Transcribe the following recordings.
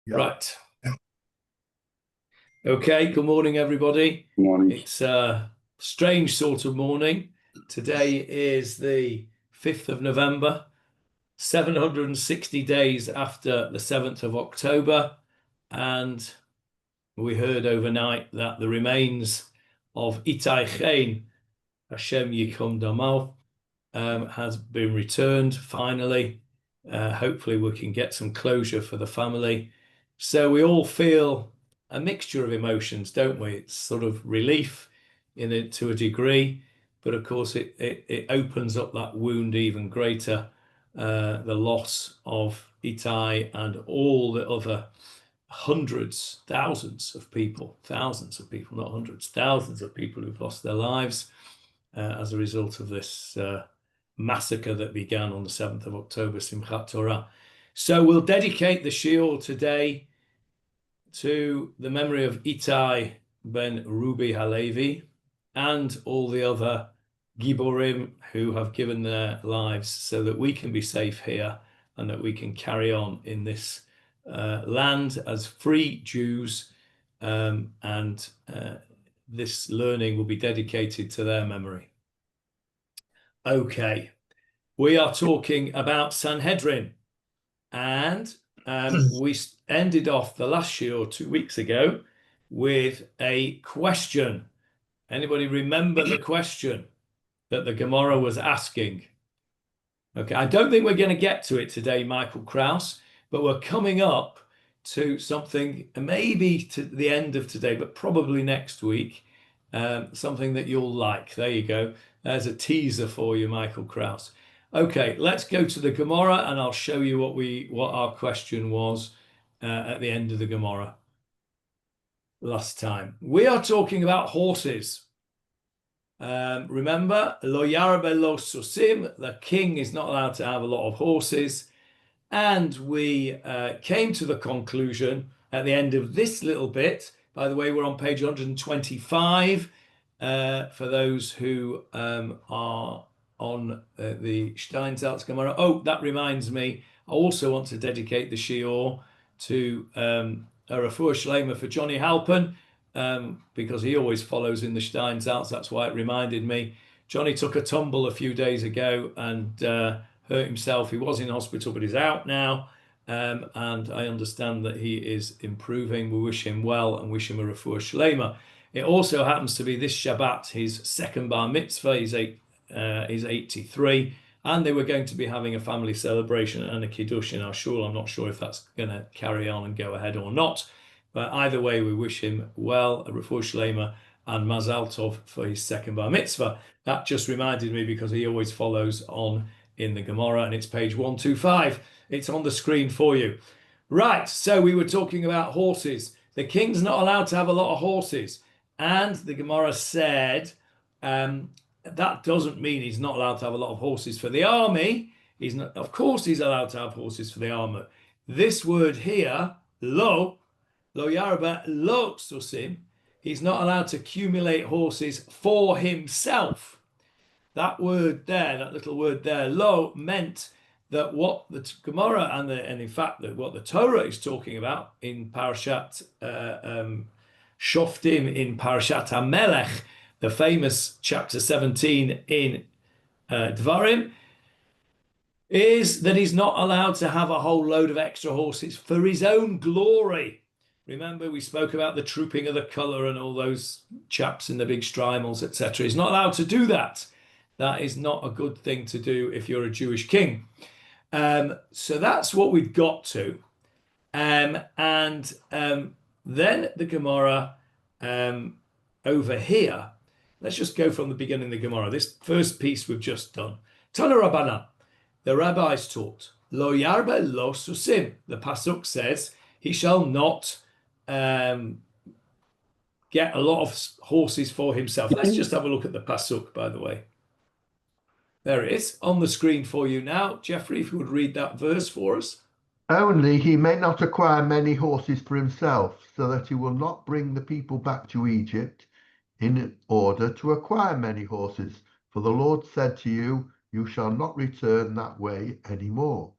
Yeah. Right. Okay, good morning, everybody. Good morning. It's a strange sort of morning. Today is the 5th of November, 760 days after the 7th of October, and we heard overnight that the remains of Itai Chain, Hashem Yikum Damo, has been returned finally. Hopefully we can get some closure for the family. So we all feel a mixture of emotions, don't we? It's sort of relief to a degree, but of course it opens up that wound even greater, the loss of Itai and all the other hundreds, thousands of people, not hundreds, thousands of people who've lost their lives as a result of this massacre that began on the 7th of October, Simchat Torah. So we'll dedicate the shiur today to the memory of Itai ben Ruby Halevi and all the other Giborim who have given their lives so that we can be safe here and that we can carry on in this land as free Jews, and this learning will be dedicated to their memory. Okay, we are talking about Sanhedrin, and we ended off the last shiur 2 weeks ago with a question. Anybody remember the question that the Gemarah was asking? Okay, I don't think we're going to get to it today, Michael Kraus, but we're coming up to something maybe to the end of today, but probably next week, something that you'll like. There you go. There's a teaser for you, Michael Kraus. Okay, let's go to the Gemarah and I'll show you what our question was at the end of the Gemarah last time. We are talking about horses. Remember, lo yarbe lo susim, the king is not allowed to have a lot of horses. And we came to the conclusion at the end of this little bit. By the way, we're on page 125 for those who are on the Steinsaltz Gemarah. Oh, that reminds me, I also want to dedicate the shiur to a refuah shleima for Johnny Halpern, because he always follows in the Steinsaltz. That's why it reminded me. Johnny took a tumble a few days ago and hurt himself. He was in hospital, but he's out now. And I understand that he is improving. We wish him well and wish him a refuah shleima. It also happens to be this Shabbat, his second bar mitzvah. He's 83, and they were going to be having a family celebration and a kiddush in our shul. I'm not sure if that's going to carry on and go ahead or not, but either way, we wish him well, a refuah shleima, and mazal tov for his second bar mitzvah. That just reminded me because he always follows on in the Gemarah, and it's page 125. It's on the screen for you. Right, so we were talking about horses. The king's not allowed to have a lot of horses. And the Gemarah said that doesn't mean he's not allowed to have a lot of horses for the army. He's not, of course he's allowed to have horses for the army. This word here, lo yarba lo susim, he's not allowed to accumulate horses for himself. That word there, that little word there, lo, meant that what the Gemarah and in fact what the Torah is talking about in Parashat Shoftim, in Parashat HaMelech, the famous chapter 17 in Dvarim, is that he's not allowed to have a whole load of extra horses for his own glory. Remember, we spoke about the trooping of the colour and all those chaps in the big streimels, etc. He's not allowed to do that. That is not a good thing to do if you're a Jewish king. So that's what we've got to. Then the Gemarah over here, let's just go from the beginning of the Gemarah. This first piece we've just done. Tana Rabbanan, the rabbis taught, lo yarba lo susim. The pasuk says he shall not get a lot of horses for himself. Let's just have a look at the pasuk, by the way. There it is on the screen for you now. Jeffrey, if you would read that verse for us. Only he may not acquire many horses for himself, so that he will not bring the people back to Egypt in order to acquire many horses. For the Lord said to you, you shall not return that way anymore.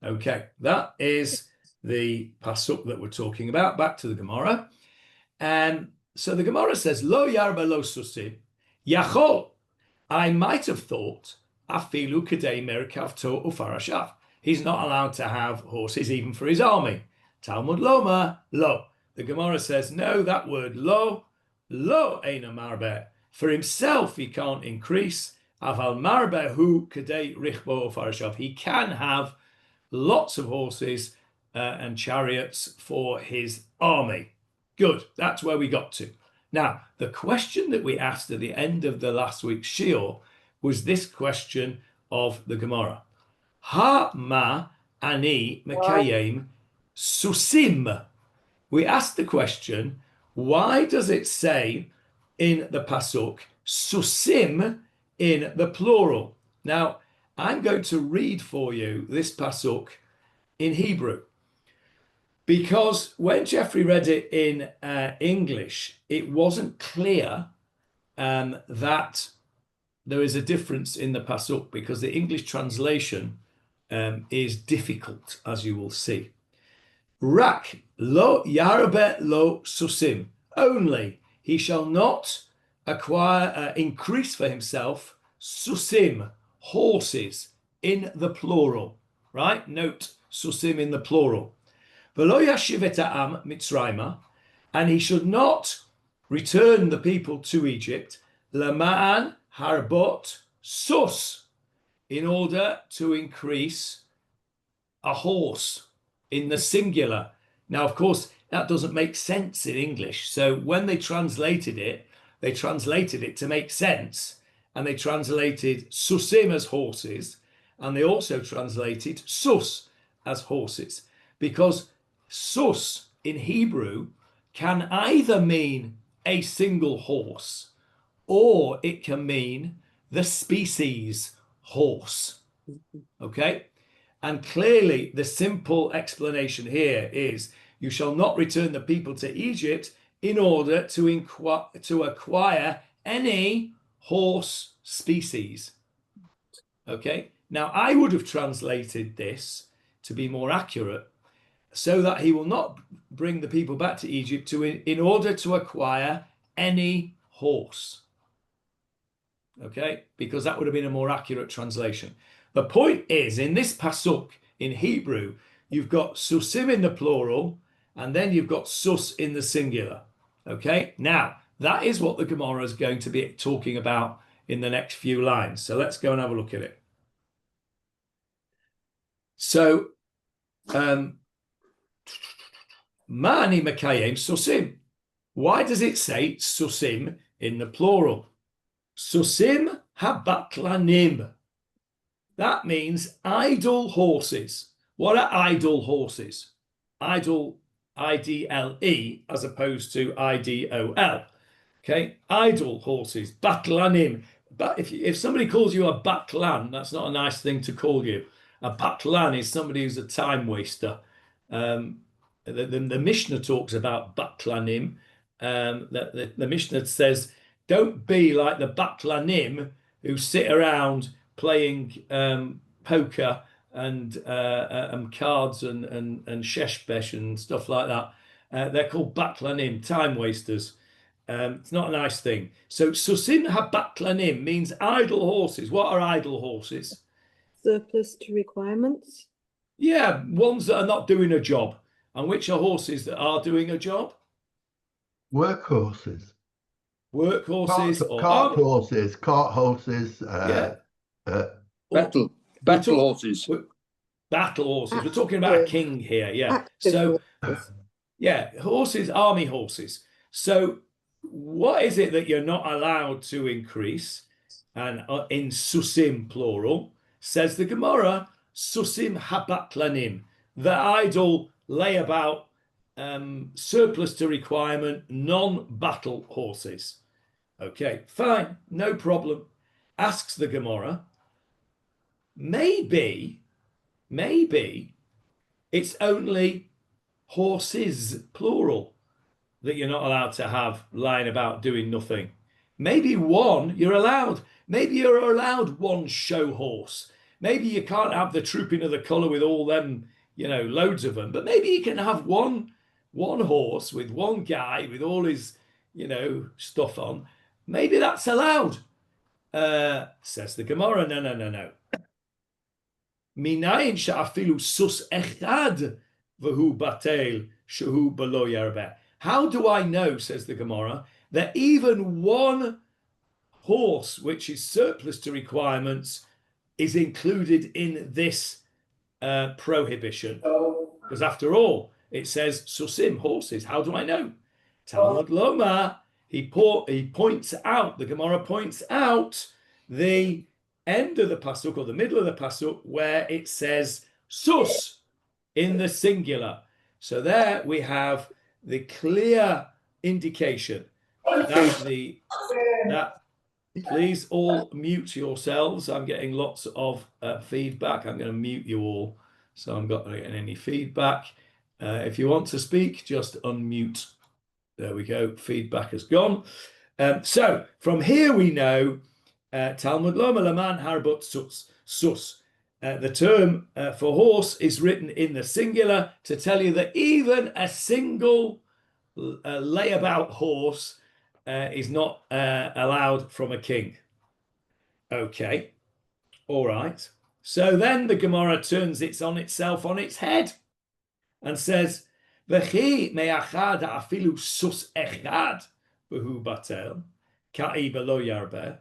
Okay, that is the pasuk that we're talking about, back to the Gemarah. And so the Gemarah says, Lo yarba lo susim, yachol. I might have thought, afilu kadei merkavto ufarashav. He's not allowed to have horses even for his army. Talmud loma, lo. The Gemara says, no, that word lo eina marbe. For himself, he can't increase. Aval marbe hu kadei richbo ufarashav. He can have lots of horses and chariots for his army. Good, that's where we got to. Now, the question that we asked at the end of the last week's shiur was this question of the Gemarah. Ha ma ani mekayem susim. We asked the question, why does it say in the pasuk susim in the plural? Now, I'm going to read for you this pasuk in Hebrew, because when Jeffrey read it in English, it wasn't clear that there is a difference in the pasuk, because the English translation is difficult, as you will see. Rak lo yarbe lo susim. Only he shall not acquire, increase for himself susim, horses, in the plural. Right? Note susim in the plural. V'lo yashiv et ha'am mitzrayma, and he should not return the people to Egypt, lama'an harbot sus, in order to increase a horse in the singular. Now, of course, that doesn't make sense in English. So when they translated it to make sense, and they translated susim as horses, and they also translated sus as horses, because sus in Hebrew can either mean a single horse, or it can mean the species horse. Okay? And clearly the simple explanation here is, you shall not return the people to Egypt in order to acquire any horse species. Okay? Now, I would have translated this to be more accurate, so that he will not bring the people back to Egypt in order to acquire any horse. Okay? Because that would have been a more accurate translation. The point is, in this pasuk in Hebrew, you've got susim in the plural, and then you've got sus in the singular. Okay? Now, that is what the Gemarah is going to be talking about in the next few lines. So let's go and have a look at it. So, Ma'ani Mekayem Susim. Why does it say Susim in the plural? Susim habatlanim. That means idle horses. What are idle horses? Idle, I-D-L-E, as opposed to I-D-O-L. Okay, idle horses, batlanim. But if somebody calls you a batlan, that's not a nice thing to call you. A batlan is somebody who's a time waster. The Mishnah talks about batlanim. The Mishnah says, don't be like the batlanim who sit around playing poker and cards and sheshbesh and stuff like that. They're called batlanim, time wasters. It's not a nice thing. So susim habatlanim means idle horses. What are idle horses? Surplus to requirements. Yeah, ones that are not doing a job. And which are horses that are doing a job? Workhorses. Workhorses. Cart horses, cart horses. Battle horses. Battle horses. We're talking about a king here. Yeah. So, yeah, horses, army horses. So what is it that you're not allowed to increase? And in susim plural, says the Gemarah, susim habatlanim, the idle layabout, surplus to requirement, non-battle horses. Okay, fine, no problem. Asks the Gemarah, maybe it's only horses, plural, that you're not allowed to have lying about doing nothing. Maybe one you're allowed. Maybe you're allowed one show horse. Maybe you can't have the trooping of the colour with all them loads of them, but maybe you can have one horse with one guy with all his, stuff on. Maybe that's allowed. Says the Gemarah, no. Minayin sha'afilu sus echad v'hu batel shehu belo yarbeh. How do I know, says the Gemarah, that even one horse which is surplus to requirements is included in this prohibition? Because after all, it says susim, horses. How do I know? Talmud Loma, he points out, the Gemarah points out the end of the pasuk or the middle of the pasuk where it says sus in the singular. So there we have the clear indication that please all mute yourselves. I'm getting lots of feedback. I'm going to mute you all, so I'm not getting any feedback. If you want to speak, just unmute. There we go. Feedback has gone. So from here we know Talmud Loma Laman Harbut Sus. The term for horse is written in the singular to tell you that even a single layabout horse is not allowed from a king. Okay, all right. So then the Gemarah turns it on itself on its head and says, "V'chi me'achad afilu sus echad b'hu batel ka'i belo yarbeh."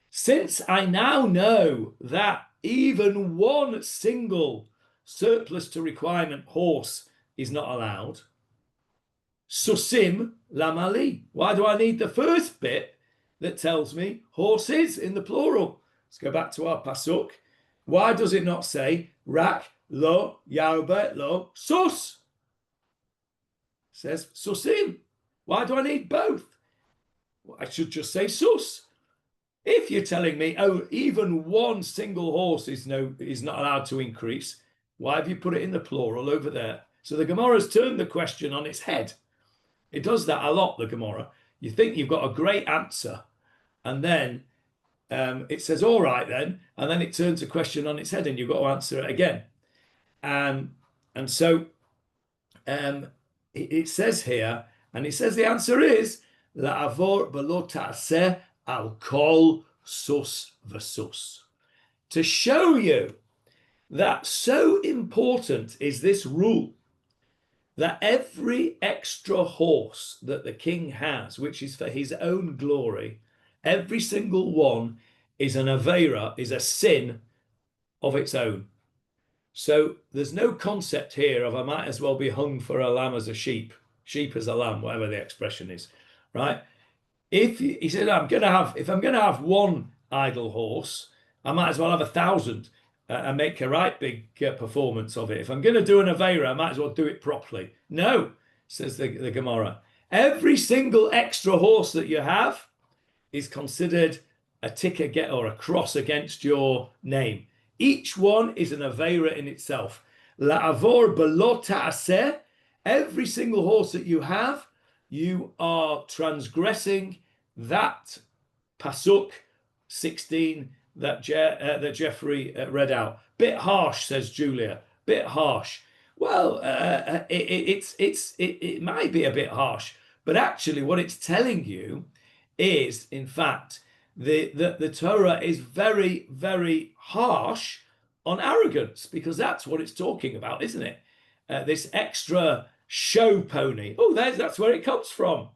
Since I now know that even one single surplus to requirement horse is not allowed, susim lamali. Why do I need the first bit that tells me horses in the plural? Let's go back to our pasuk. Why does it not say rak lo yarbe lo sus? It says susim. Why do I need both? Well, I should just say sus. If you're telling me, oh, even one single horse is not allowed to increase, why have you put it in the plural over there? So the Gemarah's turned the question on its head. It does that a lot, the Gemarah. You think you've got a great answer, and then it says, all right then, and then it turns the question on its head, and you've got to answer it again. And so it says here, and it says the answer is, la'avor b'lo ta'aseh al kol sus v'sus. To show you that so important is this rule, that every extra horse that the king has, which is for his own glory, every single one is an aveira, is a sin of its own. So there's no concept here of I might as well be hung for a lamb as a sheep as a lamb, whatever the expression is, right? If he said, if I'm going to have one idle horse, I might as well have 1,000 and make a right big performance of it. If I'm going to do an aveira, I might as well do it properly. No, says the Gemarah. Every single extra horse that you have is considered a tick or a cross against your name. Each one is an aveira in itself. La'avor b'lo ta'aseh. Every single horse that you have, you are transgressing that pasuk 16 that Jeffrey read out. Bit harsh, says Julia. Bit harsh. Well, it might be a bit harsh, but actually, what it's telling you is, in fact, the Torah is very, very harsh on arrogance, because that's what it's talking about, isn't it? This extra show pony. Oh, that's where it comes from.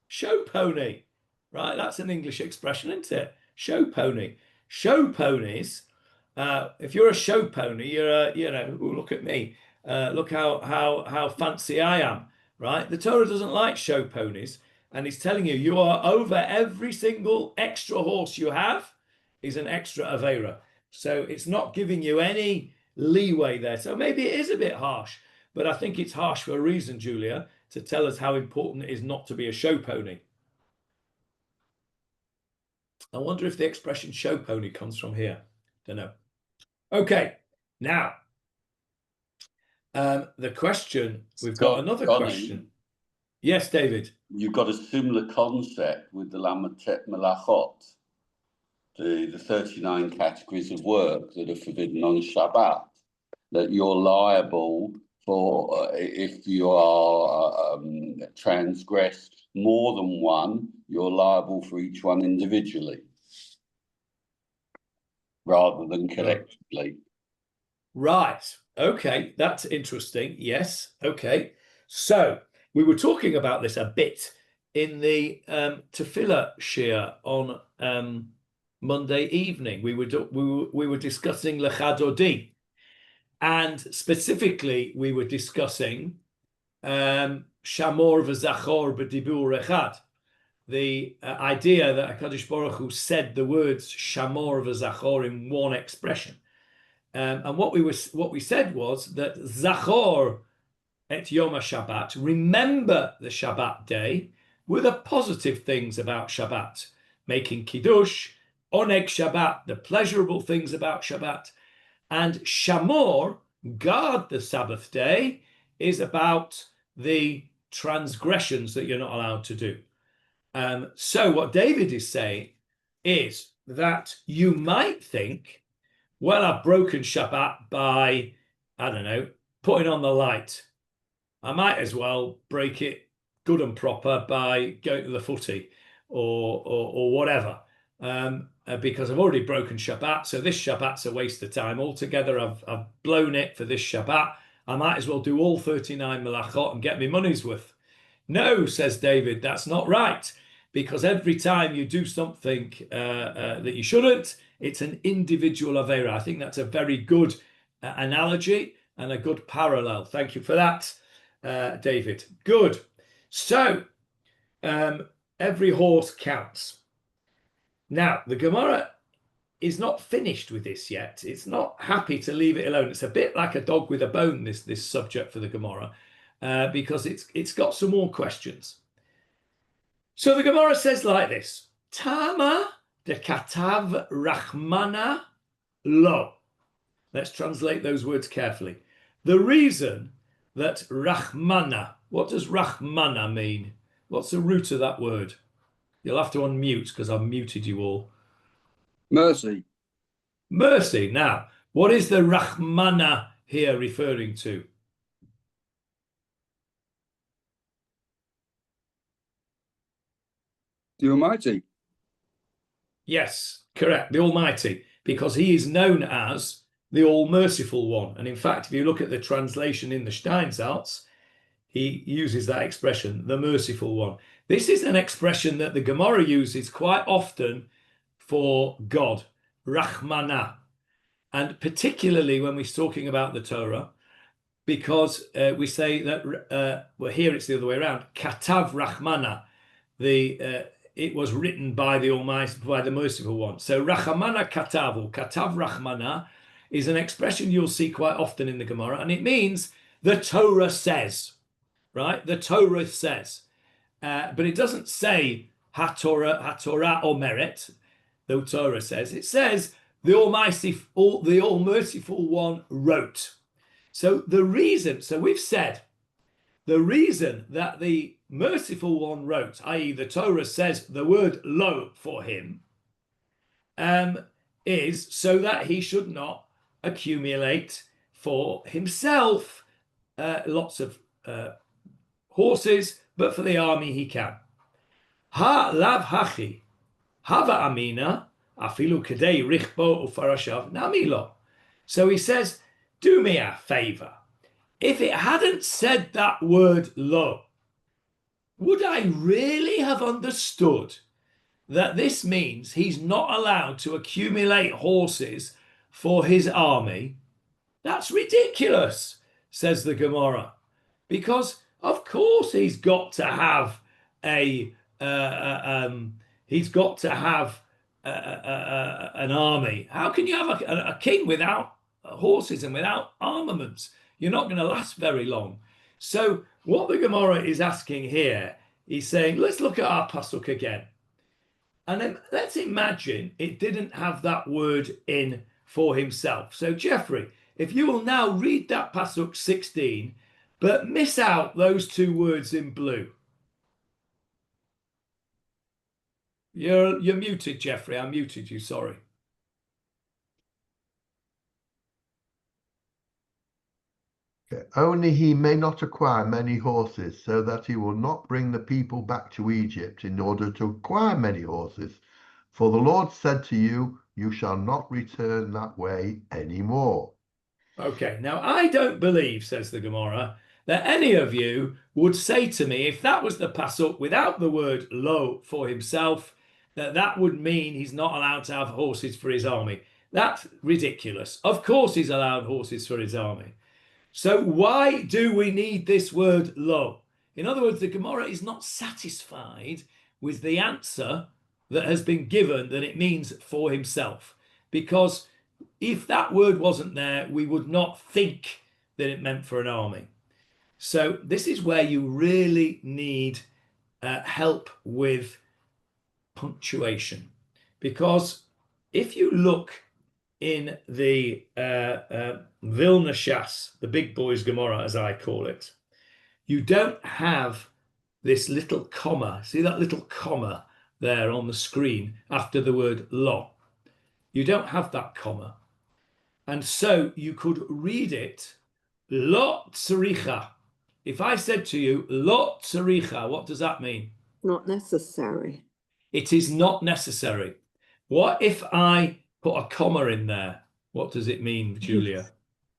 Show pony, right? That's an English expression, isn't it? Show pony. Show ponies. If you're a show pony, you're look at me. Look how fancy I am, right? The Torah doesn't like show ponies, and he's telling you, you are over every single extra horse you have is an extra aveira. So it's not giving you any leeway there. So maybe it is a bit harsh, but I think it's harsh for a reason, Julia, to tell us how important it is not to be a show pony. I wonder if the expression show pony comes from here. Don't know. Okay, now the question, we've got another question. Yes, David. You've got a similar concept with the Lamet Melachot, the 39 categories of work that are forbidden on Shabbat. that you're liable for if you are transgress more than one, you're liable for each one individually rather than collectively. Right. Okay. That's interesting. Yes. Okay. So we were talking about this a bit in the Tefillah Shir on Monday evening. We were discussing Lechadodi, and specifically we were discussing Shamor v'Zachor b'Dibur Echad. The idea that HaKadosh Baruch Hu said the words Shamor v'Zachor in one expression. And what we said was that Zachor et Yom HaShabbat, remember the Shabbat day, were the positive things about Shabbat, making Kiddush, Oneg Shabbat, the pleasurable things about Shabbat, and Shamor, guard the Sabbath day, is about the transgressions that you're not allowed to do. So what David is saying is that you might think, well, I've broken Shabbat by, I don't know, putting on the light. I might as well break it good and proper by going to the footy or whatever, because I've already broken Shabbat. So this Shabbat's a waste of time altogether. I've blown it for this Shabbat. I might as well do all 39 melachot and get my money's worth. No, says David, that's not right. Because every time you do something that you shouldn't, it's an individual avera. I think that's a very good analogy and a good parallel. Thank you for that, David. Good. So every horse counts. Now, the Gemarah is not finished with this yet. It's not happy to leave it alone. It's a bit like a dog with a bone, this subject for the Gemarah, because it's got some more questions. So the Gemarah says like this: Tama de katav rachmana lo. Let's translate those words carefully. The reason that rachmana, what does rachmana mean? What's the root of that word? You'll have to unmute because I've muted you all. Mercy. Mercy. Now, what is the rachmana here referring to? The Almighty. Yes, correct. The Almighty, because he is known as the All-Merciful One. And in fact, if you look at the translation in the Steinsaltz, he uses that expression, the Merciful One. This is an expression that the Gemarah uses quite often for God, Rachmana, and particularly when we're talking about the Torah, because we say that, well, here it's the other way around, Katav Rachmana, it was written by the Almighty, by the Merciful One. So Rachamana Katav, or Katav Rachmana, is an expression you'll see quite often in the Gemarah, and it means the Torah says, right? The Torah says, but it doesn't say HaTorah or Merit. The Torah says, it says the All-Merciful One wrote. So the reason, so we've said, the reason that the Merciful One wrote, i.e. the Torah says the word lo for him, is so that he should not accumulate for himself lots of horses, but for the army he can. Ha lav hachi, hava amina, afilu kedei richbo ufarashav namilo. So he says, do me a favor. If it hadn't said that word lo, would I really have understood that this means he's not allowed to accumulate horses for his army? That's ridiculous, says the Gemarah, because of course he's got to have an army. How can you have a king without horses and without armaments? You're not going to last very long. So what the Gemarah is asking here, he's saying, let's look at our pasuk again. And then let's imagine it didn't have that word in for himself. So Jeffrey, if you will now read that pasuk 16, but miss out those two words in blue. You're muted, Jeffrey. I muted you, sorry. Only he may not acquire many horses, so that he will not bring the people back to Egypt in order to acquire many horses. For the Lord said to you, you shall not return that way any more. Okay, now I don't believe, says the Gemarah, that any of you would say to me, if that was the pasuk without the word lo for himself, that would mean he's not allowed to have horses for his army. That's ridiculous. Of course he's allowed horses for his army. So why do we need this word lo? In other words, the Gemarah is not satisfied with the answer that has been given that it means for himself. Because if that word wasn't there, we would not think that it meant for an army. So this is where you really need help with punctuation. Because if you look in the Vilna Shas, the big boys Gemarah, as I call it, you don't have this little comma. See that little comma there on the screen after the word lo? You don't have that comma. And so you could read it, lo tzricha. If I said to you, lo tzricha, what does that mean? Not necessary. It is not necessary. What if I put a comma in there? What does it mean, Julia?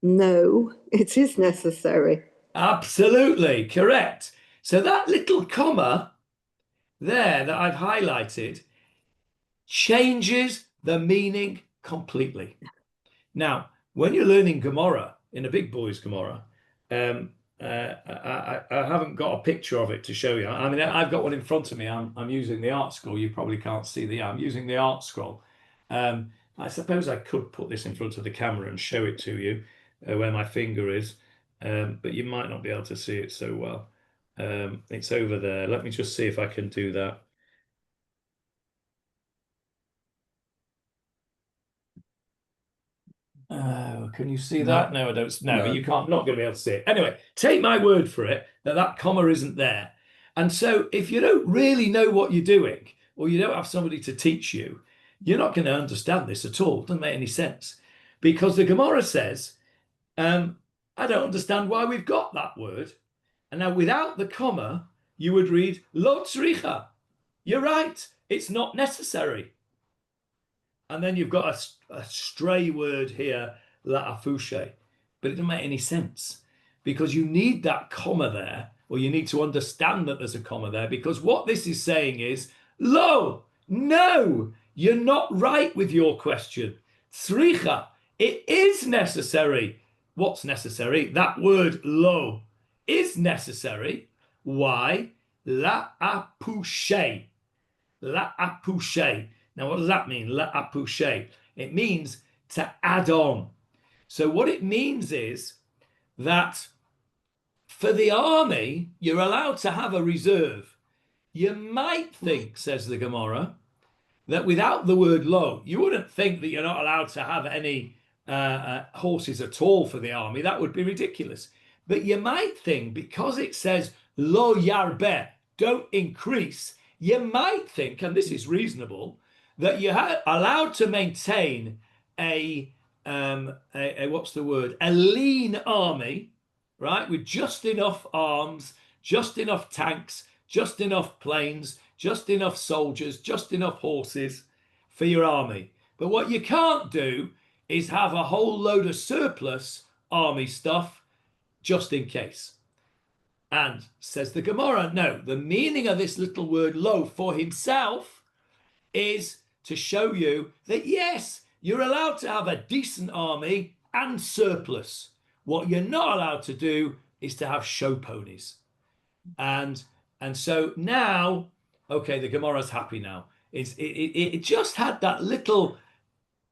No, it is necessary. Absolutely correct. So that little comma there that I've highlighted changes the meaning completely. Now, when you're learning Gemarah in a big boys Gemarah, I haven't got a picture of it to show you. I mean, I've got one in front of me. I'm using the art scroll. You probably can't see I'm using the art scroll. I suppose I could put this in front of the camera and show it to you where my finger is, but you might not be able to see it so well. It's over there. Let me just see if I can do that. Can you see that? No, I don't. No, but you can't. Not going to be able to see it. Anyway, take my word for it that comma isn't there. And so if you don't really know what you're doing, or you don't have somebody to teach you, you're not going to understand this at all. It doesn't make any sense. Because the Gemarah says, I don't understand why we've got that word. And now without the comma, you would read lo tzricha. You're right. It's not necessary. And then you've got a stray word here, la afushe, but it doesn't make any sense because you need that comma there, or you need to understand that there's a comma there, because what this is saying is, lo, no, you're not right with your question. Tzricha, it is necessary. What's necessary? That word lo is necessary. Why? La apushe. La apushe. Now, what does that mean? La apushe. It means to add on. So what it means is that for the army, you're allowed to have a reserve. You might think, says the Gemarah, that without the word lo, you wouldn't think that you're not allowed to have any horses at all for the army. That would be ridiculous. But you might think, because it says lo yarbeh, don't increase, you might think, and this is reasonable, that you're allowed to maintain a what's the word? A lean army, right? With just enough arms, just enough tanks, just enough planes, just enough soldiers, just enough horses for your army. But what you can't do is have a whole load of surplus army stuff just in case. And says the Gemarah, no, the meaning of this little word lo for himself is to show you that, yes, you're allowed to have a decent army and surplus. What you're not allowed to do is to have show ponies. And so now, okay, the Gemarah's happy now. It just had that little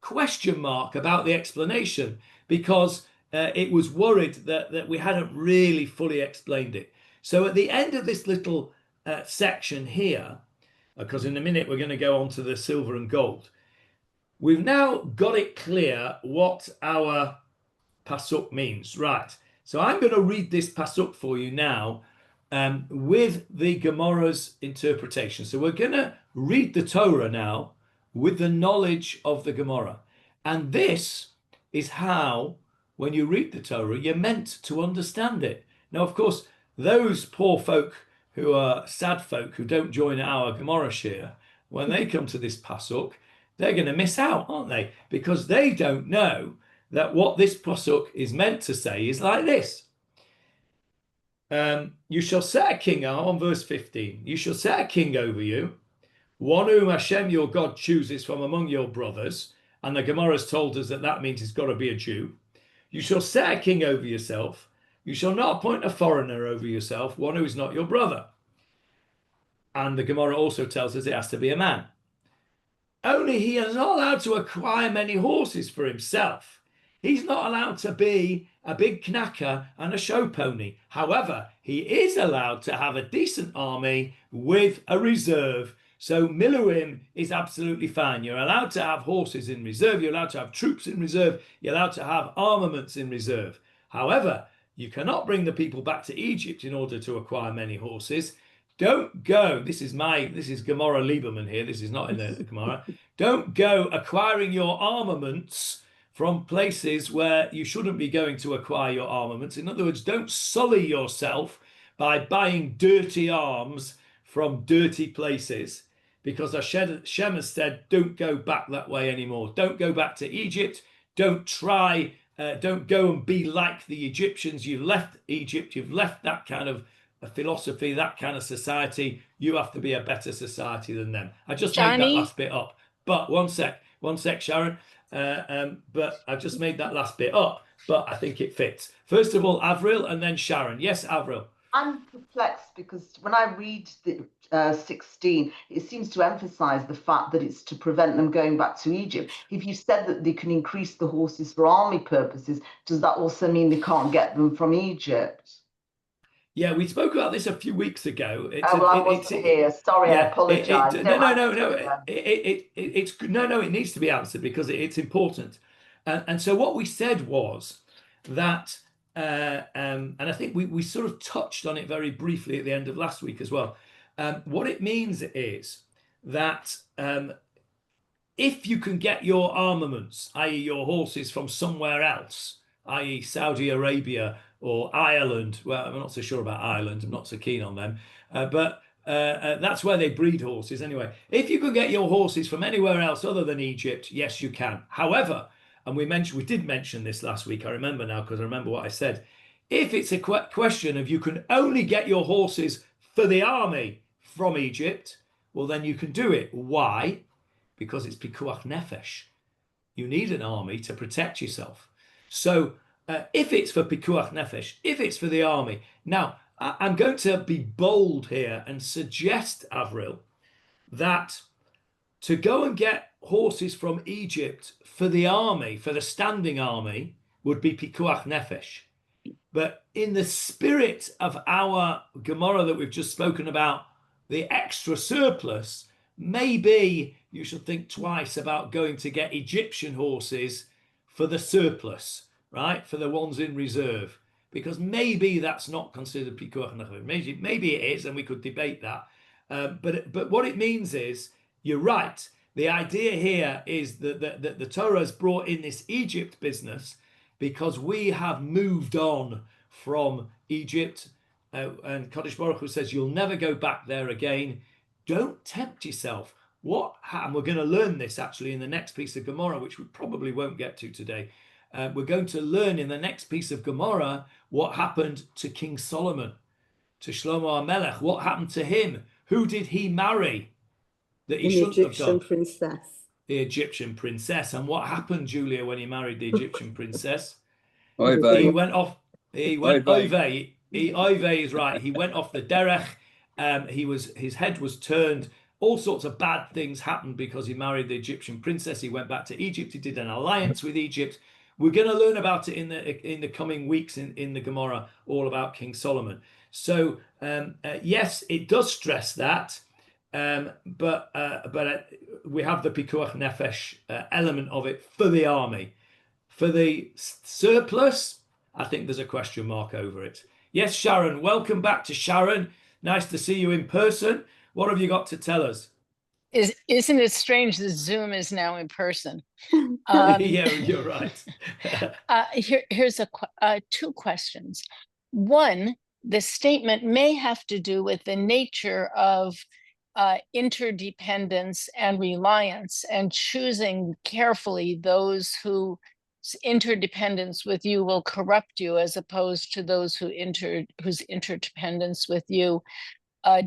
question mark about the explanation because it was worried that we hadn't really fully explained it. So at the end of this little section here, because in a minute we're going to go on to the silver and gold, we've now got it clear what our pasuk means. Right. So I'm going to read this pasuk for you now with the Gemarah's interpretation. So we're going to read the Torah now with the knowledge of the Gemarah. And this is how when you read the Torah, you're meant to understand it. Now, of course, those poor folk who are sad folk who don't join our Gemarah shir, when they come to this pasuk, they're going to miss out, aren't they? Because they don't know that what this pasuk is meant to say is like this. You shall set a king, on verse 15, you shall set a king over you, one whom Hashem your God chooses from among your brothers. And the Gemara has told us that that means it's got to be a Jew. You shall set a king over yourself. You shall not appoint a foreigner over yourself, one who is not your brother. And the Gemara also tells us it has to be a man. Only he is not allowed to acquire many horses for himself. He's not allowed to be a big knacker and a show pony. However, he is allowed to have a decent army with a reserve. So Miluim is absolutely fine. You're allowed to have horses in reserve. You're allowed to have troops in reserve. You're allowed to have armaments in reserve. However, you cannot bring the people back to Egypt in order to acquire many horses. Don't go. This is Gemarah Lieberman here. This is not in the Gemarah. Don't go acquiring your armaments from places where you shouldn't be going to acquire your armaments. In other words, don't sully yourself by buying dirty arms from dirty places, because Hashem has said, don't go back that way anymore. Don't go back to Egypt. Don't go and be like the Egyptians. You've left Egypt. You've left that kind of philosophy, that kind of society. You have to be a better society than them. I just made that last bit up. But one sec, Sharon. But I've just made that last bit up, but I think it fits. First of all, Avril, and then Sharon. Yes, Avril. I'm perplexed because when I read the 16, it seems to emphasize the fact that it's to prevent them going back to Egypt. If you said that they can increase the horses for army purposes, does that also mean they can't get them from Egypt? Yeah, we spoke about this a few weeks ago. I wasn't here. Sorry, I apologize. No. It needs to be answered because it's important. And so what we said was that, and I think we sort of touched on it very briefly at the end of last week as well. What it means is that if you can get your armaments, i.e. your horses, from somewhere else, i.e. Saudi Arabia or Ireland. Well, I'm not so sure about Ireland. I'm not so keen on them. But that's where they breed horses anyway. If you can get your horses from anywhere else other than Egypt, yes, you can. However, and we did mention this last week. I remember now because I remember what I said. If it's a question of you can only get your horses for the army from Egypt, well, then you can do it. Why? Because it's pikuach nefesh. You need an army to protect yourself. So if it's for pikuach nefesh, if it's for the army. Now, I'm going to be bold here and suggest, Avril, that to go and get horses from Egypt for the army, for the standing army, would be pikuach nefesh. But in the spirit of our Gemarah that we've just spoken about, the extra surplus, maybe you should think twice about going to get Egyptian horses for the surplus, right? For the ones in reserve, because maybe that's not considered pikuach nefesh. Maybe it is, and we could debate that. But what it means is, you're right. The idea here is that the Torah has brought in this Egypt business because we have moved on from Egypt. And Kadosh Baruch Hu says, you'll never go back there again. Don't tempt yourself. And we're going to learn this actually in the next piece of Gemarah, which we probably won't get to today. We're going to learn in the next piece of Gemarah what happened to King Solomon, to Shlomo HaMelech. What happened to him? Who did he marry that he shouldn't have done? Princess. The Egyptian princess. And what happened, Julia, when he married the Egyptian princess? Oivey. He went off. He went Oivey. Oivey is right. He went off the derech. His head was turned. All sorts of bad things happened because he married the Egyptian princess. He went back to Egypt. He did an alliance with Egypt. We're going to learn about it in the coming weeks in the Gemarah, all about King Solomon. So yes, it does stress that, but we have the pikuach nefesh element of it for the army. For the surplus, I think there's a question mark over it. Yes, Sharon, welcome back to Sharon. Nice to see you in person. What have you got to tell us? Isn't it strange that Zoom is now in person? Yeah, you're right. Here's two questions. One, the statement may have to do with the nature of interdependence and reliance, and choosing carefully those whose interdependence with you will corrupt you, as opposed to those whose interdependence with you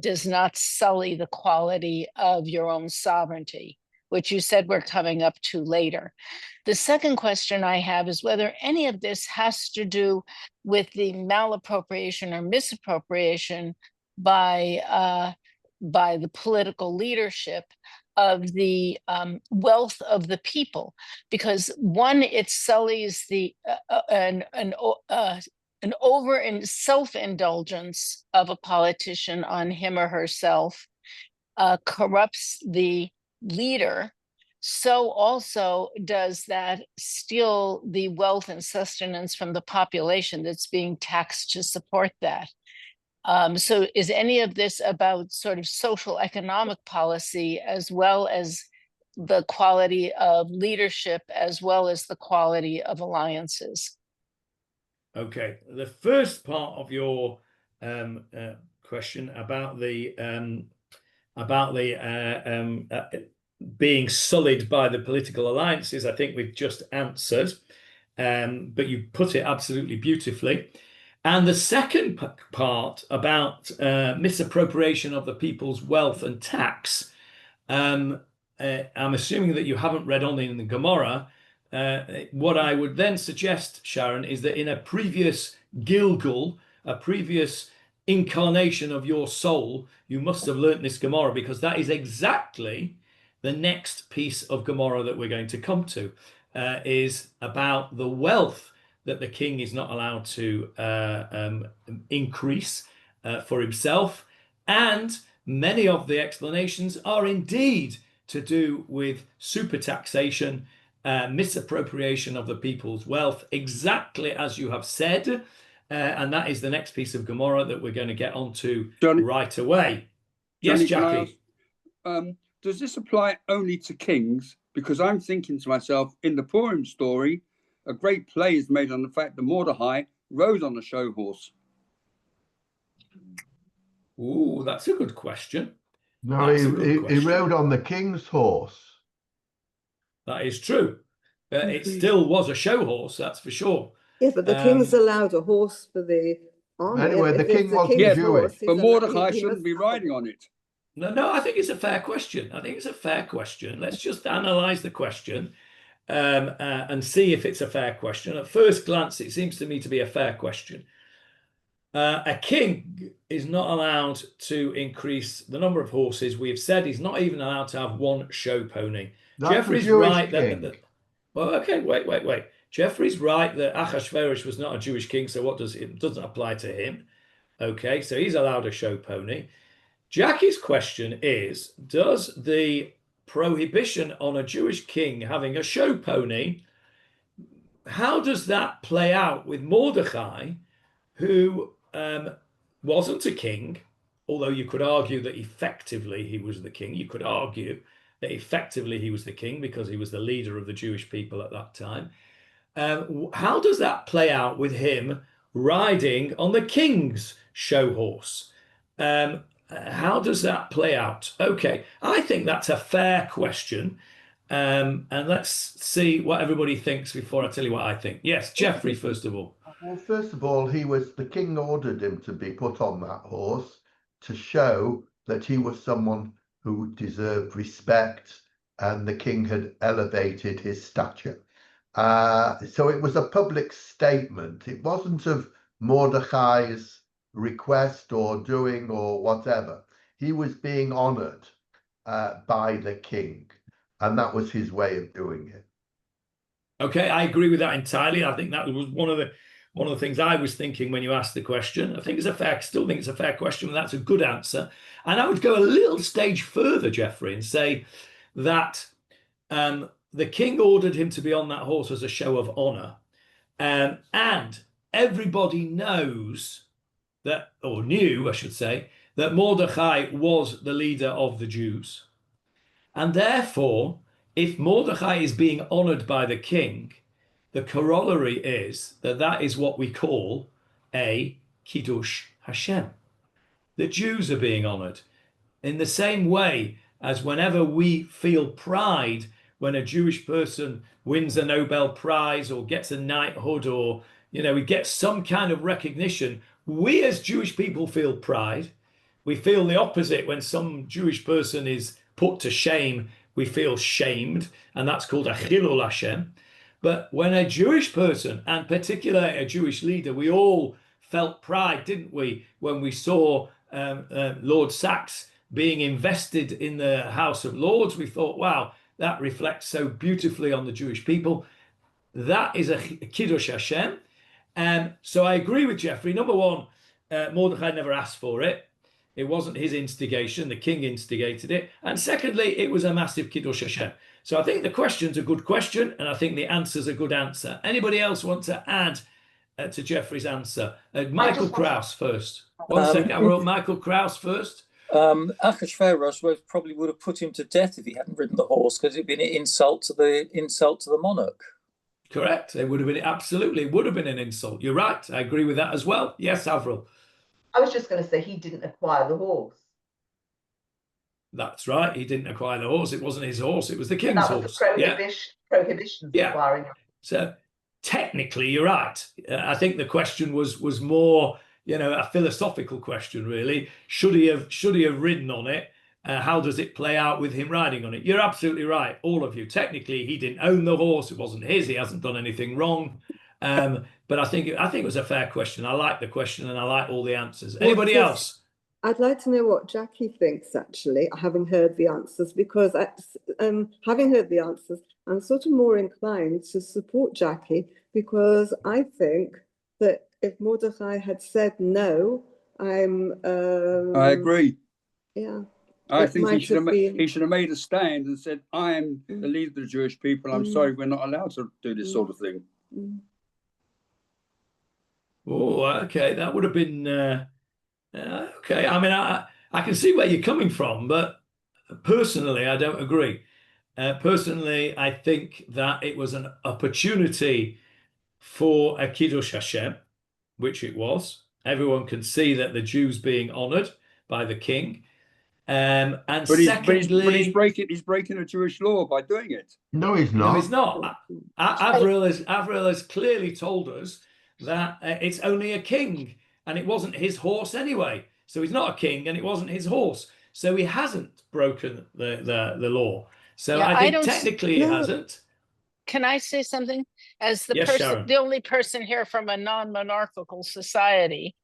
does not sully the quality of your own sovereignty, which you said we're coming up to later. The second question I have is whether any of this has to do with the malappropriation or misappropriation by the political leadership of the wealth of the people, because one, it sullies an over and self-indulgence of a politician on him or herself, corrupts the leader. So also does that steal the wealth and sustenance from the population that's being taxed to support that. So is any of this about sort of social economic policy, as well as the quality of leadership, as well as the quality of alliances? Okay, the first part of your question about the being sullied by the political alliances, I think we've just answered, but you put it absolutely beautifully. And the second part about misappropriation of the people's wealth and tax, I'm assuming that you haven't read on in the Gemarah. What I would then suggest, Sharon, is that in a previous Gilgul, a previous incarnation of your soul, you must have learnt this Gemarah, because that is exactly the next piece of Gemarah that we're going to come to, is about the wealth that the king is not allowed to increase for himself. And many of the explanations are indeed to do with super taxation, misappropriation of the people's wealth, exactly as you have said. And that is the next piece of Gemarah that we're going to get onto right away. Yes, Jackie. Does this apply only to kings? Because I'm thinking to myself, in the Purim story, a great play is made on the fact that Mordechai rode on a show horse. Ooh, that's a good question. No, he rode on the king's horse. That is true. It still was a show horse, that's for sure. Yeah, but the king's allowed a horse for the army. Anyway, the king wasn't Jewish. But Mordechai shouldn't be riding on it. No, I think it's a fair question. Let's just analyze the question and see if it's a fair question. At first glance, it seems to me to be a fair question. A king is not allowed to increase the number of horses. We have said he's not even allowed to have one show pony. Jeffrey's right that well, okay, wait. Jeffrey's right that Achashverosh was not a Jewish king, so it doesn't apply to him. Okay, so he's allowed a show pony. Jackie's question is, does the prohibition on a Jewish king having a show pony, how does that play out with Mordechai, who wasn't a king, although you could argue that effectively he was the king. You could argue that effectively he was the king because he was the leader of the Jewish people at that time. How does that play out with him riding on the king's show horse? How does that play out? Okay, I think that's a fair question. And let's see what everybody thinks before I tell you what I think. Yes, Jeffrey, first of all. Well, first of all, the king ordered him to be put on that horse to show that he was someone who deserved respect, and the king had elevated his stature. So it was a public statement. It wasn't of Mordechai's request or doing or whatever. He was being honored by the king, and that was his way of doing it. Okay, I agree with that entirely. I think that was one of the things I was thinking when you asked the question. I think still think it's a fair question, and that's a good answer. And I would go a little stage further, Jeffrey, and say that the king ordered him to be on that horse as a show of honor, and everybody knows that, or knew, I should say, that Mordechai was the leader of the Jews. And therefore, if Mordechai is being honored by the king, the corollary is that that is what we call a Kiddush Hashem. The Jews are being honored in the same way as whenever we feel pride when a Jewish person wins a Nobel Prize or gets a knighthood, or we get some kind of recognition. We as Jewish people feel pride. We feel the opposite when some Jewish person is put to shame. We feel shamed, and that's called a Chilul Hashem. But when a Jewish person, and particularly a Jewish leader, we all felt pride, didn't we, when we saw Lord Sachs being invested in the House of Lords. We thought, wow, that reflects so beautifully on the Jewish people. That is a Kiddush Hashem. So I agree with Jeffrey. Number one, Mordechai never asked for it. It wasn't his instigation. The king instigated it. And secondly, it was a massive Kiddush Hashem. So I think the question's a good question, and I think the answer's a good answer. Anybody else want to add to Jeffrey's answer? Michael Kraus first. One second. I wrote Michael Kraus first. Achashverosh probably would have put him to death if he hadn't ridden the horse, because it'd been an insult to the monarch. Correct. It would have been absolutely would have been an insult. You're right. I agree with that as well. Yes, Avril. I was just going to say he didn't acquire the horse. That's right. He didn't acquire the horse. It wasn't his horse. It was the king's horse. Prohibitions acquiring it. So technically, you're right. I think the question was more, a philosophical question, really. Should he have ridden on it? How does it play out with him riding on it? You're absolutely right, all of you. Technically, he didn't own the horse. It wasn't his. He hasn't done anything wrong. But I think it was a fair question. I like the question, and I like all the answers. Anybody else? I'd like to know what Jackie thinks, actually, having heard the answers, because having heard the answers, I'm sort of more inclined to support Jackie, because I think that if Mordechai had said no, I agree. Yeah. I think he should have made a stand and said, I am the leader of the Jewish people. I'm sorry, we're not allowed to do this sort of thing. Oh, okay. That would have been okay. I mean, I can see where you're coming from, but personally, I don't agree. Personally, I think that it was an opportunity for a Kiddush Hashem, which it was. Everyone can see that the Jews being honored by the king. But he's breaking a Jewish law by doing it. No, he's not. No, he's not. Avril has clearly told us that it's only a king, and it wasn't his horse anyway. So he's not a king, and it wasn't his horse. So he hasn't broken the law. So yeah, I think technically he hasn't. Can I say something? As the Sharon. The only person here from a non-monarchical society,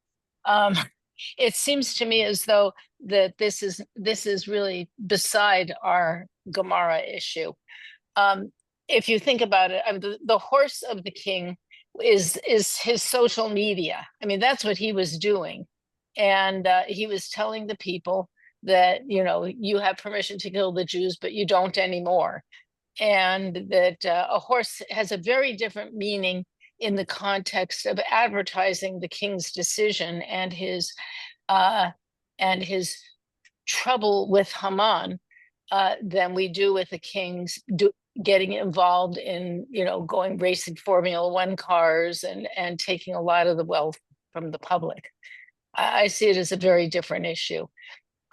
it seems to me as though that this is really beside our Gemarah issue. If you think about it, the horse of the king is his social media. I mean, that's what he was doing, and he was telling the people that you have permission to kill the Jews, but you don't anymore, and that a horse has a very different meaning in the context of advertising the king's decision and his trouble with Haman than we do with the king's getting involved in going racing Formula One cars and taking a lot of the wealth from the public. I see it as a very different issue.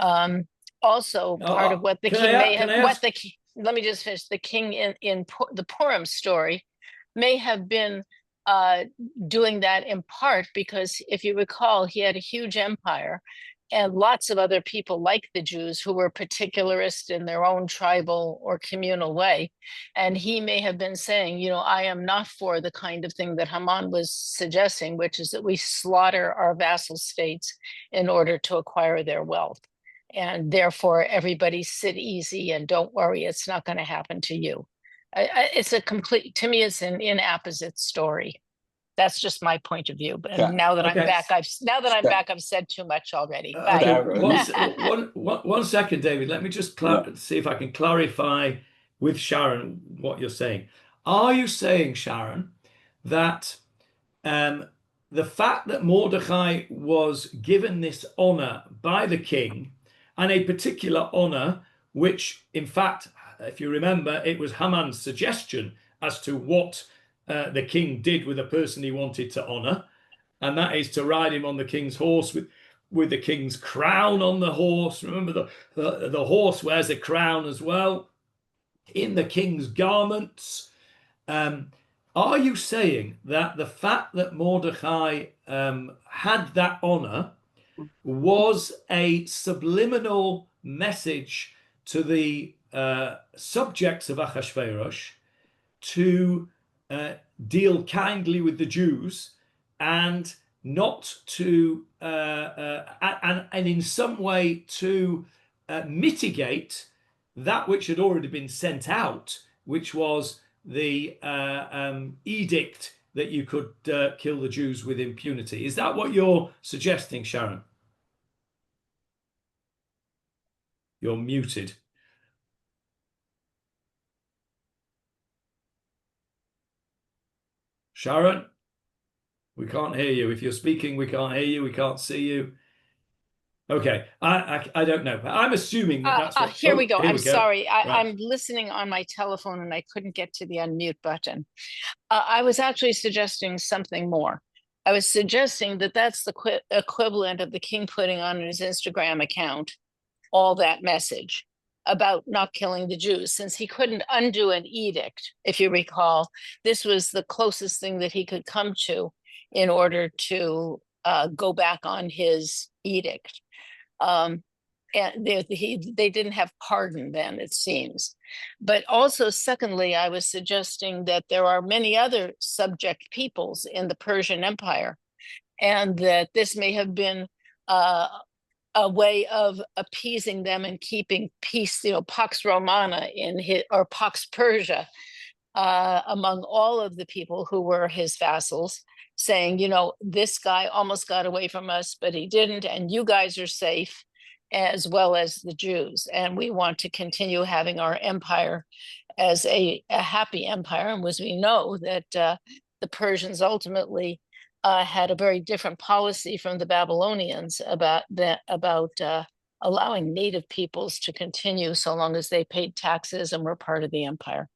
Also, part of what the king may have, let me just finish. The king in the Purim story may have been doing that in part because, if you recall, he had a huge empire and lots of other people like the Jews who were particularist in their own tribal or communal way. And he may have been saying, I am not for the kind of thing that Haman was suggesting, which is that we slaughter our vassal states in order to acquire their wealth. And therefore, everybody sit easy and don't worry, it's not going to happen to you. It's to me, it's an inapposite story. That's just my point of view. But now that I'm back, I've said too much already. One second, David. Let me just see if I can clarify with Sharon what you're saying. Are you saying, Sharon, that the fact that Mordechai was given this honor by the king, and a particular honor which in fact, if you remember, it was Haman's suggestion as to what the king did with a person he wanted to honor, and that is to ride him on the king's horse with the king's crown on the horse. Remember, the horse wears a crown as well, in the king's garments. Are you saying that the fact that Mordechai had that honor was a subliminal message to the subjects of Ahasuerus to deal kindly with the Jews, and not to and in some way to mitigate that which had already been sent out, which was the edict that you could kill the Jews with impunity? Is that what you're suggesting, Sharon? You're muted. Sharon, we can't hear you. If you're speaking, we can't hear you. We can't see you. Okay, I don't know. I'm assuming that that's what... Here we go. I'm sorry. Right. I'm listening on my telephone and I couldn't get to the unmute button. I was actually suggesting something more. I was suggesting that that's the equivalent of the king putting on his Instagram account all that message about not killing the Jews, since he couldn't undo an edict. If you recall, this was the closest thing that he could come to in order to go back on his edict. And they didn't have pardon then, it seems. But also, secondly, I was suggesting that there are many other subject peoples in the Persian Empire, and that this may have been a way of appeasing them and keeping peace, Pax Romana or Pax Persia among all of the people who were his vassals, saying, this guy almost got away from us, but he didn't, and you guys are safe, as well as the Jews. And we want to continue having our empire as a happy empire. And as we know that the Persians ultimately had a very different policy from the Babylonians about allowing native peoples to continue so long as they paid taxes and were part of the empire.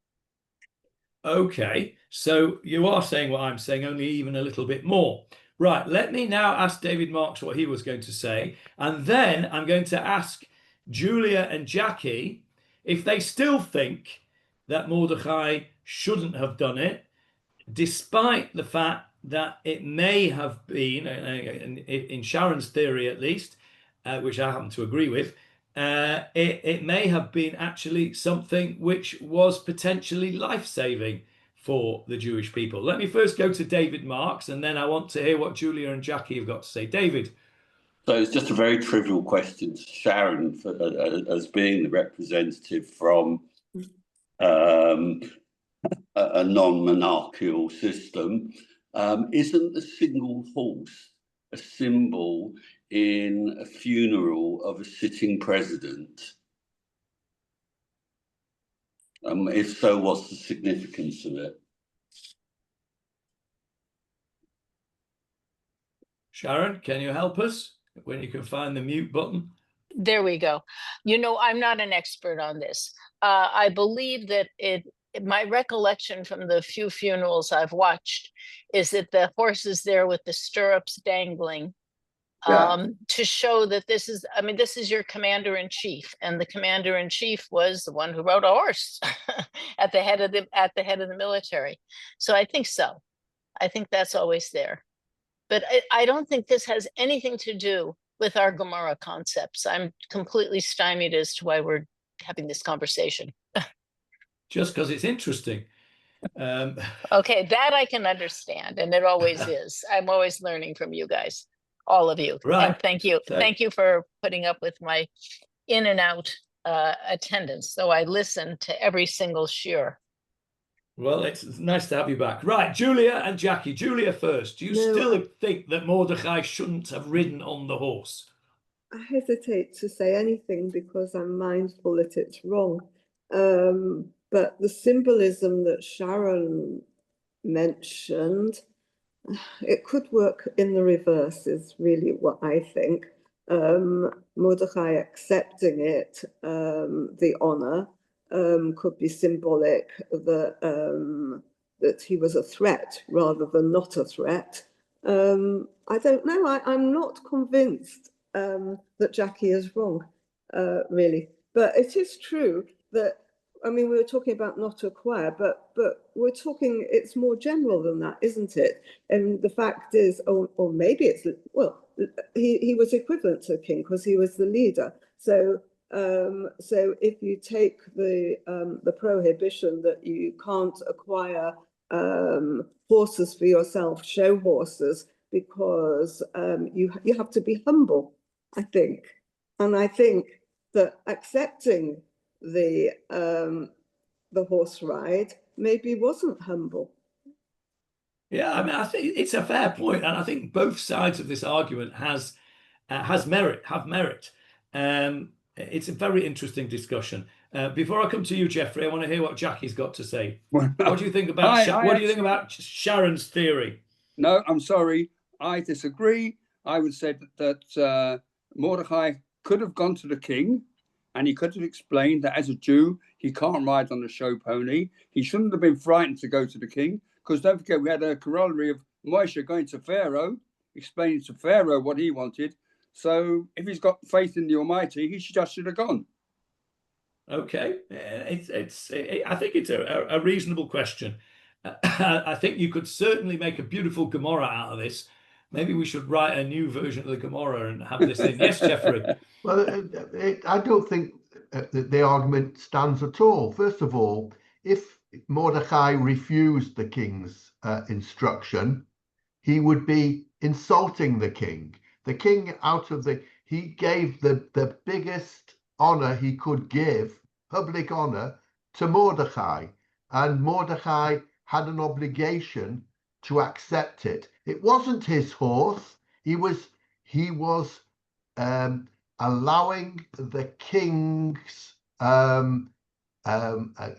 Okay, so you are saying what I'm saying, only even a little bit more. Right, let me now ask David Marks what he was going to say, and then I'm going to ask Julia and Jackie if they still think that Mordechai shouldn't have done it, despite the fact that it may have been, in Sharon's theory at least, which I happen to agree with, it may have been actually something which was potentially life-saving for the Jewish people. Let me first go to David Marks, and then I want to hear what Julia and Jackie have got to say. David. So it's just a very trivial question to Sharon as being the representative from a non-monarchical system. Isn't the single horse a symbol in a funeral of a sitting president? If so, what's the significance of it? Sharon, can you help us when you can find the mute button? There we go. I'm not an expert on this. I believe that my recollection from the few funerals I've watched is that the horse is there with the stirrups dangling, to show that this is your commander-in-chief, and the commander-in-chief was the one who rode a horse at the head of the military. So I think so. I think that's always there. But I don't think this has anything to do with our Gemarah concepts. I'm completely stymied as to why we're having this conversation. Just because it's interesting. Okay, that I can understand, and it always is. I'm always learning from you guys, all of you. Right. And thank you. Thank you for putting up with my in and out attendance, though I listen to every single shiur. Well, it's nice to have you back. Right, Julia and Jackie. Julia first. Do you still think that Mordechai shouldn't have ridden on the horse? I hesitate to say anything because I'm mindful that it's wrong. But the symbolism that Sharon mentioned, it could work in the reverse, is really what I think. Mordechai accepting it, the honor, could be symbolic that he was a threat rather than not a threat. I don't know. I'm not convinced that Jackie is wrong, really. But it is true that, I mean, we were talking about not to acquire, but we're talking, it's more general than that, isn't it? And the fact is, or maybe it's, well, he was equivalent to the king because he was the leader. So if you take the prohibition that you can't acquire horses for yourself, show horses, because you have to be humble, I think. And I think that accepting the horse ride maybe wasn't humble. Yeah, I mean, I think it's a fair point, and I think both sides of this argument have merit. It's a very interesting discussion. Before I come to you, Jeffrey, I want to hear what Jackie's got to say. Well, What do you think about what do you think about Sharon's theory? No, I'm sorry. I disagree. I would say that Mordechai could have gone to the king and he could have explained that as a Jew, he can't ride on a show pony. He shouldn't have been frightened to go to the king, because don't forget, we had a corollary of Moshe going to Pharaoh, explaining to Pharaoh what he wanted. So if he's got faith in the Almighty, he should have gone. Okay, I think it's a reasonable question. I think you could certainly make a beautiful Gemarah out of this. Maybe we should write a new version of the Gemarah and have this in. Yes, Jeffrey. Well, I don't think the argument stands at all. First of all, if Mordechai refused the king's instruction, he would be insulting the king. The king, he gave the biggest honor he could give, public honor, to Mordechai, and Mordechai had an obligation to accept it. It wasn't his horse. He was allowing the king's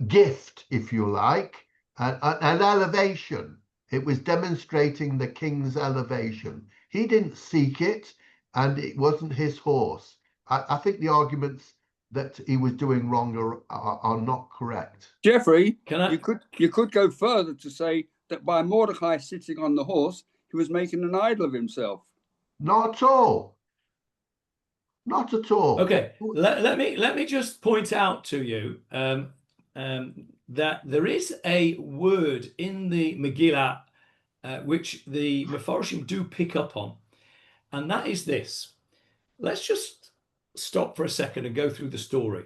gift, if you like, an elevation. It was demonstrating the king's elevation. He didn't seek it, and it wasn't his horse. I think the arguments that he was doing wrong are not correct. Jeffrey, you could go further to say that by Mordechai sitting on the horse, he was making an idol of himself. Not at all. Not at all. Okay, let me just point out to you that there is a word in the Megillah which the Mefarshim do pick up on, and that is this. Let's just stop for a second and go through the story.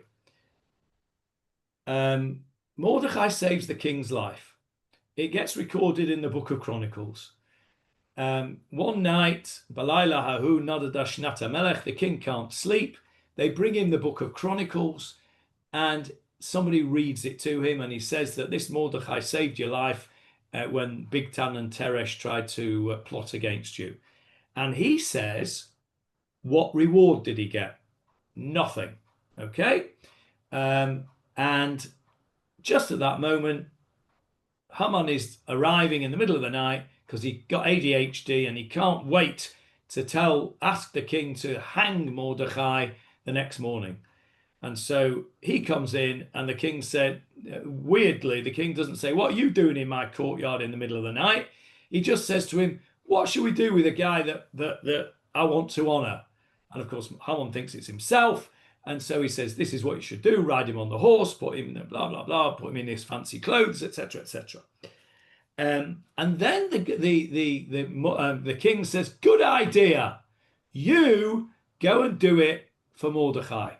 Mordechai saves the king's life. It gets recorded in the Book of Chronicles. One night, Balayla Hahu Nadada Shnata Melech, the king can't sleep. They bring him the Book of Chronicles, and somebody reads it to him, and he says that this Mordechai saved your life when Bigtan and Teresh tried to plot against you. And he says, what reward did he get? Nothing. Okay? And just at that moment, Haman is arriving in the middle of the night because he got ADHD and he can't wait to ask the king to hang Mordechai the next morning. And so he comes in, and the king said, weirdly, the king doesn't say, what are you doing in my courtyard in the middle of the night? He just says to him, what should we do with a guy that I want to honor? And of course, Haman thinks it's himself. And so he says, this is what you should do. Ride him on the horse, put him in blah, blah, blah, put him in his fancy clothes, etc., etc. And then the king says, good idea. You go and do it for Mordechai.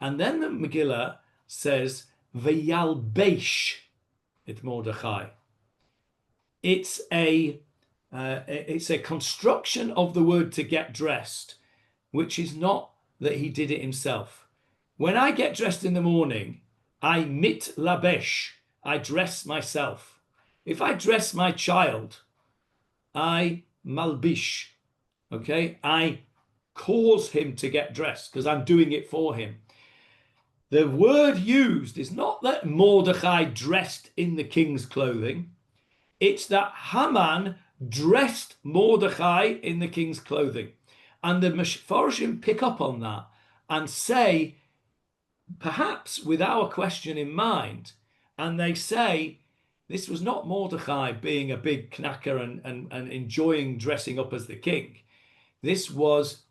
And then the Megillah says, V'yalbesh et Mordechai. It's a construction of the word to get dressed, which is not that he did it himself. When I get dressed in the morning, I mit labesh, I dress myself. If I dress my child, I malbish, okay? I cause him to get dressed because I'm doing it for him. The word used is not that Mordechai dressed in the king's clothing. It's that Haman dressed Mordechai in the king's clothing. And the Mefarshim pick up on that and say, perhaps with our question in mind, and they say, this was not Mordechai being a big knacker and enjoying dressing up as the king. This was,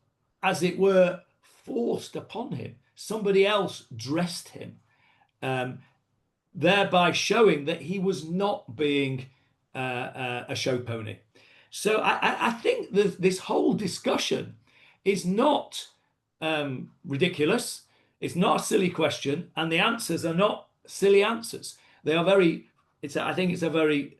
as it were, forced upon him. Somebody else dressed him, thereby showing that he was not being a show pony. So I think this whole discussion is not ridiculous. It's not a silly question, and the answers are not silly answers. They are very. I think it's a very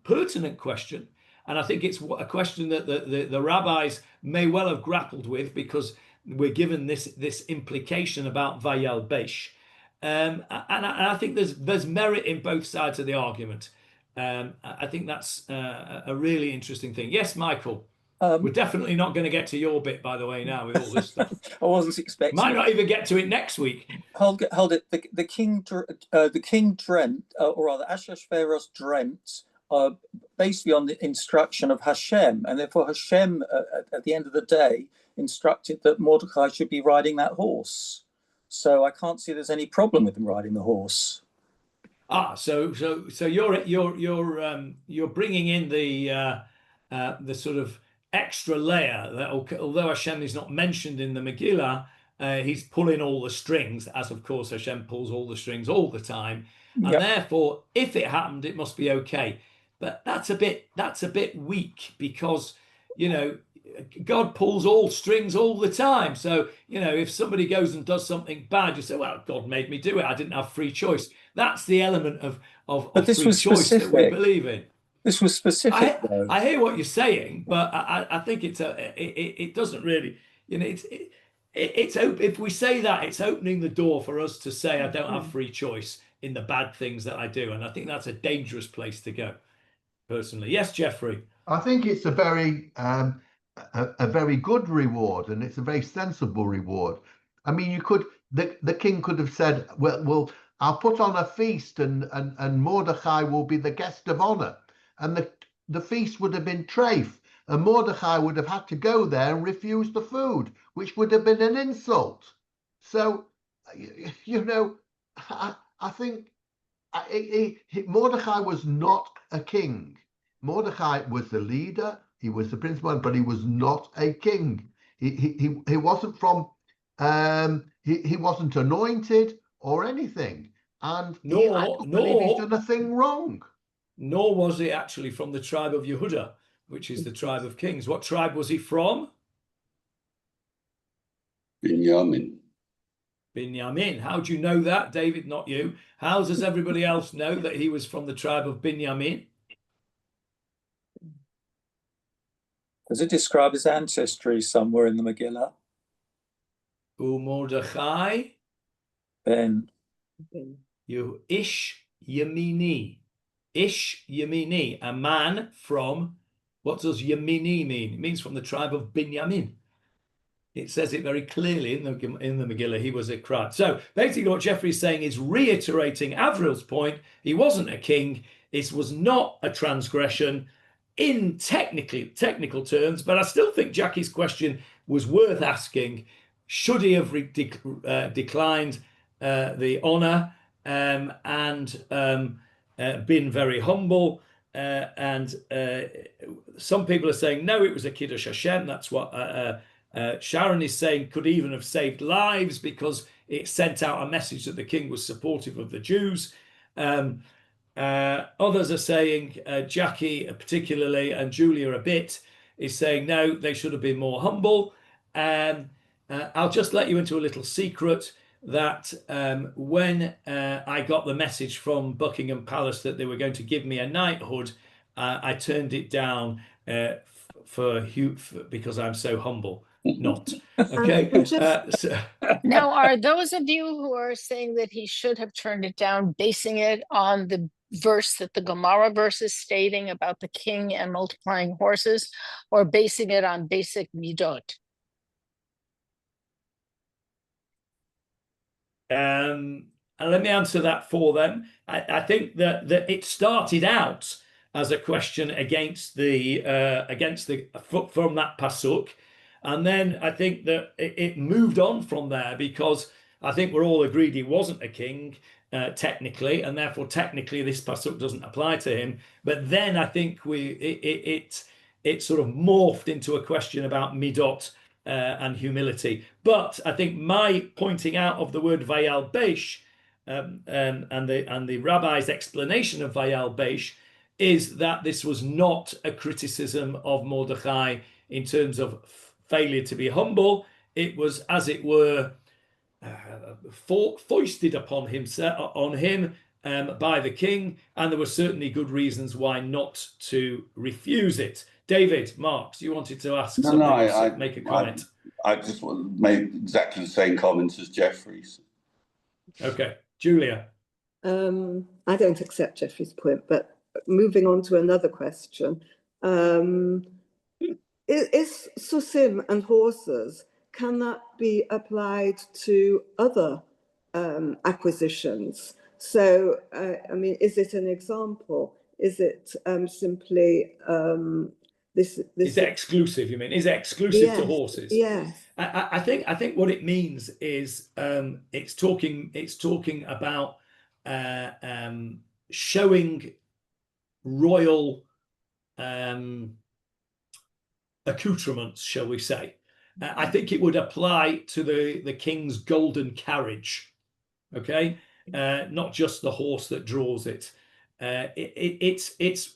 pertinent question, and I think it's a question that the rabbis may well have grappled with, because we're given this implication about Vayal Besh. And I think there's merit in both sides of the argument. I think that's a really interesting thing. Yes, Michael. We're definitely not going to get to your bit, by the way, now with all this stuff. I wasn't expecting. Might not even get to it next week. Hold it. The king dreamt, or rather, Ahasuerus dreamt, basically on the instruction of Hashem, and therefore Hashem, at the end of the day, instructed that Mordechai should be riding that horse. So I can't see there's any problem with him riding the horse. So you're bringing in the sort of extra layer that, although Hashem is not mentioned in the Megillah, he's pulling all the strings, as of course Hashem pulls all the strings all the time, and therefore, if it happened, it must be okay. But that's a bit weak, because God pulls all strings all the time. So, if somebody goes and does something bad, you say, well, God made me do it. I didn't have free choice. That's the element of this free was choice specific. that we believe in. This was specific, though. I hear what you're saying, but I think it doesn't really, if we say that, it's opening the door for us to say, I don't have free choice in the bad things that I do. And I think that's a dangerous place to go, personally. Yes, Jeffrey. I think it's a very good reward, and it's a very sensible reward. I mean, the king could have said, well, I'll put on a feast, and Mordechai will be the guest of honor, and the feast would have been treif, and Mordechai would have had to go there and refuse the food, which would have been an insult. So, I think Mordechai was not a king. Mordechai was the leader. He was the principal, but he was not a king. He wasn't from. He wasn't anointed or anything, and I don't believe he's done a thing wrong. Nor was he actually from the tribe of Yehuda, which is the tribe of kings. What tribe was he from? Binyamin. Binyamin. How do you know that, David? Not you. How does everybody else know that he was from the tribe of Binyamin? Does it describe his ancestry somewhere in the Megillah? Mordechai. Ben. You Ish Yemini. Ish Yemini. A man from, what does Yemini mean? It means from the tribe of Binyamin. It says it very clearly in the Megillah. He was a Krat. So basically what Jeffrey's saying is reiterating Avril's point. He wasn't a king. It was not a transgression in technical terms, but I still think Jackie's question was worth asking. Should he have declined the honor and been very humble? And some people are saying, no, it was a Kiddush Hashem. That's what Sharon is saying, could even have saved lives because it sent out a message that the king was supportive of the Jews. Others are saying, Jackie particularly, and Julia a bit, is saying, no, they should have been more humble. I'll just let you into a little secret that when I got the message from Buckingham Palace that they were going to give me a knighthood, I turned it down because I'm so humble. Not. Okay. Now, are those of you who are saying that he should have turned it down, basing it on the verse that the Gemarah verse is stating about the king and multiplying horses, or basing it on basic midot? And let me answer that for them. I think that it started out as a question against the from that pasuk, And then I think that it moved on from there, because I think we're all agreed he wasn't a king technically, and therefore technically this pasuk doesn't apply to him. But then I think it sort of morphed into a question about midot and humility. But I think my pointing out of the word vayal beish and the rabbi's explanation of vayal beish is that this was not a criticism of Mordechai in terms of failure to be humble. It was, as it were, foisted upon him by the king, and there were certainly good reasons why not to refuse it. David, Marks, you wanted to ask something, make a comment. I just want to make exactly the same comments as Jeffrey's. Okay, Julia. I don't accept Jeffrey's point, but moving on to another question. Is susim and horses, can that be applied to other acquisitions? So, I mean, is it an example? Is it simply this? Is it exclusive? You mean is it exclusive to horses? Yes. I think what it means is it's talking about showing royal accoutrements, shall we say. I think it would apply to the king's golden carriage, okay, not just the horse that draws it. It's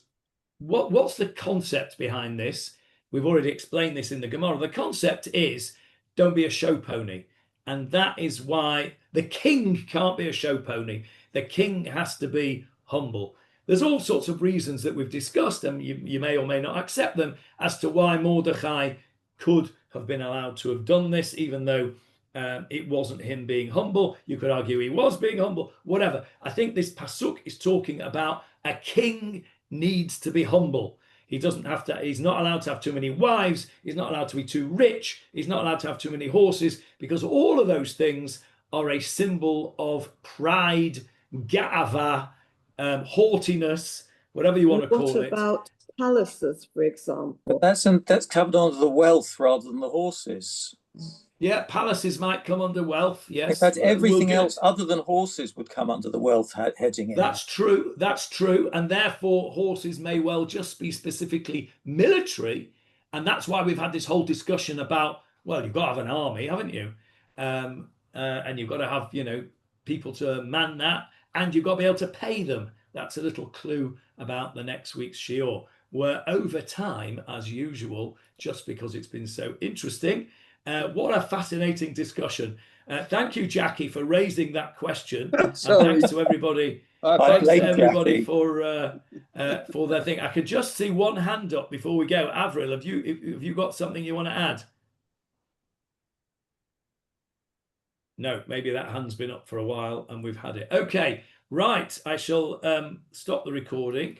what's the concept behind this? We've already explained this in the Gemarah. The concept is don't be a show pony, and that is why the king can't be a show pony. The king has to be humble. There's all sorts of reasons that we've discussed, and you may or may not accept them, as to why Mordechai could have been allowed to have done this, even though it wasn't him being humble. You could argue he was being humble, whatever. I think this pasuk is talking about a king needs to be humble. He doesn't have to, he's not allowed to have too many wives, he's not allowed to be too rich, he's not allowed to have too many horses, because all of those things are a symbol of pride, ga'ava, haughtiness, whatever you want to call it. What about palaces, for example? But that's covered under the wealth rather than the horses. Yeah, palaces might come under wealth, yes. In fact, everything else other than horses would come under the wealth heading. That's true, and therefore horses may well just be specifically military, and that's why we've had this whole discussion about, well, you've got to have an army, haven't you? And you've got to have, people to man that, and you've got to be able to pay them. That's a little clue about the next week's shiur, where over time, as usual, just because it's been so interesting, what a fascinating discussion. Thank you, Jackie, for raising that question. And thanks to everybody. Thanks to everybody for their thing. I could just see one hand up before we go. Avril, have you got something you want to add? No, maybe that hand's been up for a while and we've had it. Okay, right. I shall stop the recording.